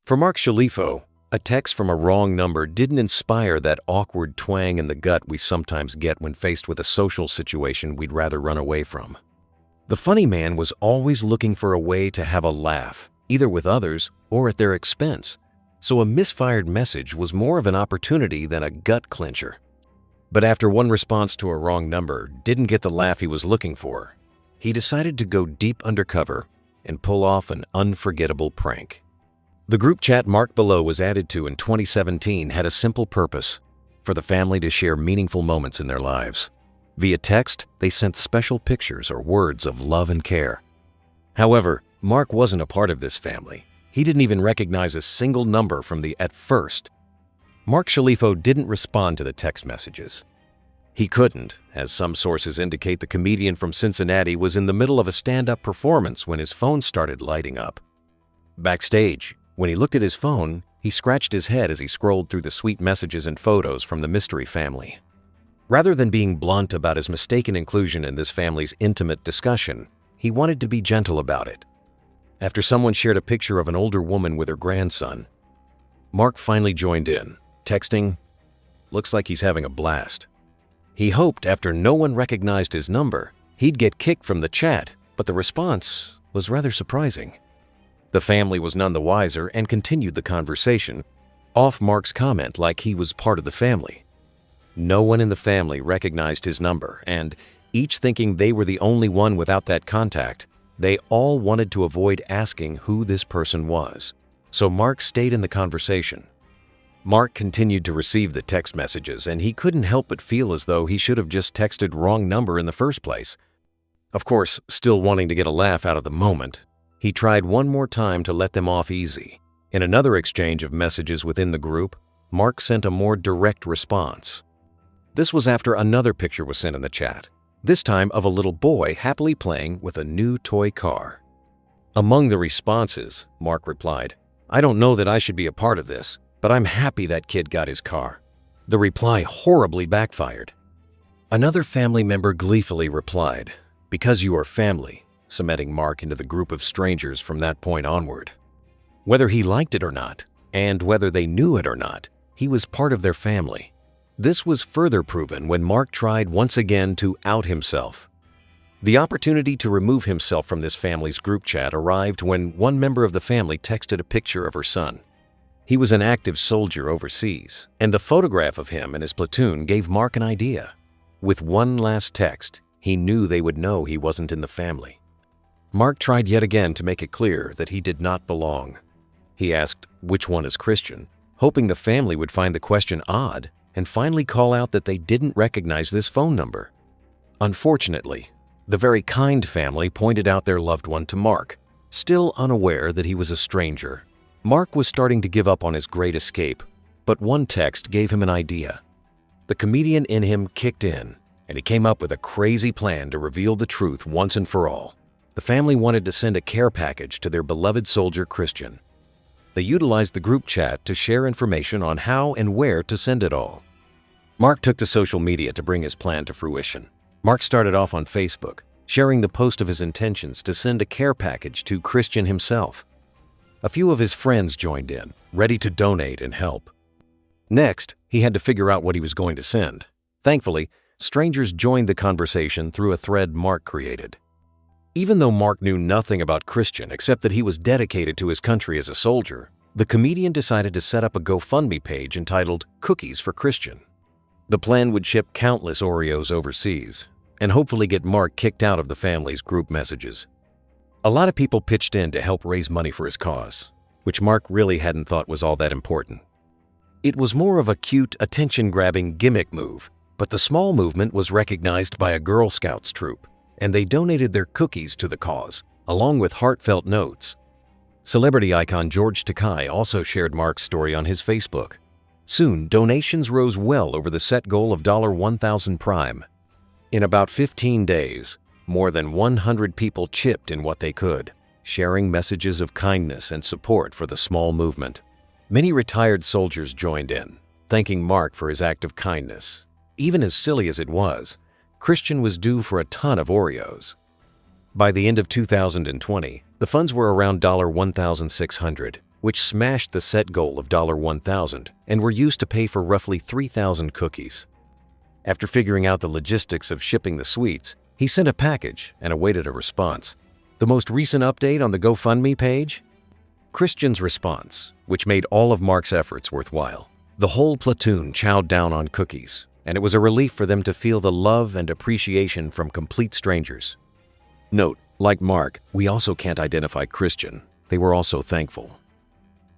For Mark Shalifo, a text from a wrong number didn't inspire that awkward twang in the gut we sometimes get when faced with a social situation we'd rather run away from. The funny man was always looking for a way to have a laugh, either with others or at their expense, so a misfired message was more of an opportunity than a gut clincher. But after one response to a wrong number didn't get the laugh he was looking for, he decided to go deep undercover and pull off an unforgettable prank. The group chat marked below was added to in 2017 had a simple purpose: for the family to share meaningful moments in their lives. Via text, they sent special pictures or words of love and care. However, Mark wasn't a part of this family. He didn't even recognize a single number from the at first. Mark Shalifo didn't respond to the text messages. He couldn't, as some sources indicate the comedian from Cincinnati was in the middle of a stand-up performance when his phone started lighting up. Backstage, when he looked at his phone, he scratched his head as he scrolled through the sweet messages and photos from the mystery family. Rather than being blunt about his mistaken inclusion in this family's intimate discussion, he wanted to be gentle about it. After someone shared a picture of an older woman with her grandson, Mark finally joined in, texting, "Looks like he's having a blast." He hoped after no one recognized his number, he'd get kicked from the chat, but the response was rather surprising. The family was none the wiser and continued the conversation, off Mark's comment like he was part of the family. No one in the family recognized his number, and, each thinking they were the only one without that contact, they all wanted to avoid asking who this person was. So Mark stayed in the conversation. Mark continued to receive the text messages, and he couldn't help but feel as though he should have just texted wrong number in the first place. Of course, still wanting to get a laugh out of the moment, he tried one more time to let them off easy. In another exchange of messages within the group, Mark sent a more direct response. This was after another picture was sent in the chat, this time of a little boy happily playing with a new toy car. Among the responses, Mark replied, "I don't know that I should be a part of this, but I'm happy that kid got his car." The reply horribly backfired. Another family member gleefully replied, "Because you are family," cementing Mark into the group of strangers from that point onward. Whether he liked it or not, and whether they knew it or not, he was part of their family. This was further proven when Mark tried once again to out himself. The opportunity to remove himself from this family's group chat arrived when one member of the family texted a picture of her son. He was an active soldier overseas, and the photograph of him and his platoon gave Mark an idea. With one last text, he knew they would know he wasn't in the family. Mark tried yet again to make it clear that he did not belong. He asked, "Which one is Christian?" hoping the family would find the question odd and finally call out that they didn't recognize this phone number. Unfortunately, the very kind family pointed out their loved one to Mark, still unaware that he was a stranger. Mark was starting to give up on his great escape, but one text gave him an idea. The comedian in him kicked in, and he came up with a crazy plan to reveal the truth once and for all. The family wanted to send a care package to their beloved soldier Christian. They utilized the group chat to share information on how and where to send it all. Mark took to social media to bring his plan to fruition. Mark started off on Facebook, sharing the post of his intentions to send a care package to Christian himself. A few of his friends joined in, ready to donate and help. Next, he had to figure out what he was going to send. Thankfully, strangers joined the conversation through a thread Mark created. Even though Mark knew nothing about Christian except that he was dedicated to his country as a soldier, the comedian decided to set up a GoFundMe page entitled Cookies for Christian. The plan would ship countless Oreos overseas and hopefully get Mark kicked out of the family's group messages. A lot of people pitched in to help raise money for his cause, which Mark really hadn't thought was all that important. It was more of a cute, attention-grabbing gimmick move, but the small movement was recognized by a Girl Scouts troop, and they donated their cookies to the cause, along with heartfelt notes. Celebrity icon George Takei also shared Mark's story on his Facebook. Soon, donations rose well over the set goal of $1,000 prime. In about 15 days, more than 100 people chipped in what they could, sharing messages of kindness and support for the small movement. Many retired soldiers joined in, thanking Mark for his act of kindness. Even as silly as it was, Christian was due for a ton of Oreos. By the end of 2020, the funds were around $1,600, which smashed the set goal of $1,000 and were used to pay for roughly 3,000 cookies. After figuring out the logistics of shipping the sweets, he sent a package and awaited a response. The most recent update on the GoFundMe page? Christian's response, which made all of Mark's efforts worthwhile. The whole platoon chowed down on cookies, and it was a relief for them to feel the love and appreciation from complete strangers. Note, like Mark, we also can't identify Christian. They were also thankful.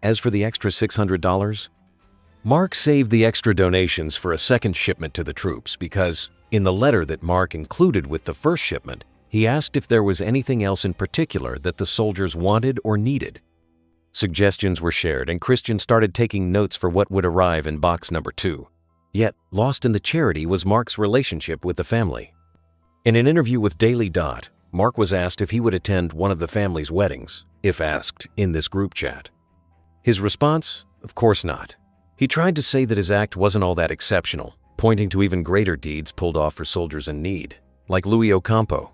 As for the extra $600, Mark saved the extra donations for a second shipment to the troops because, in the letter that Mark included with the first shipment, he asked if there was anything else in particular that the soldiers wanted or needed. Suggestions were shared, and Christian started taking notes for what would arrive in box number 2. Yet, lost in the charity was Mark's relationship with the family. In an interview with Daily Dot, Mark was asked if he would attend one of the family's weddings, if asked in this group chat. His response? Of course not. He tried to say that his act wasn't all that exceptional, pointing to even greater deeds pulled off for soldiers in need, like Louis Ocampo.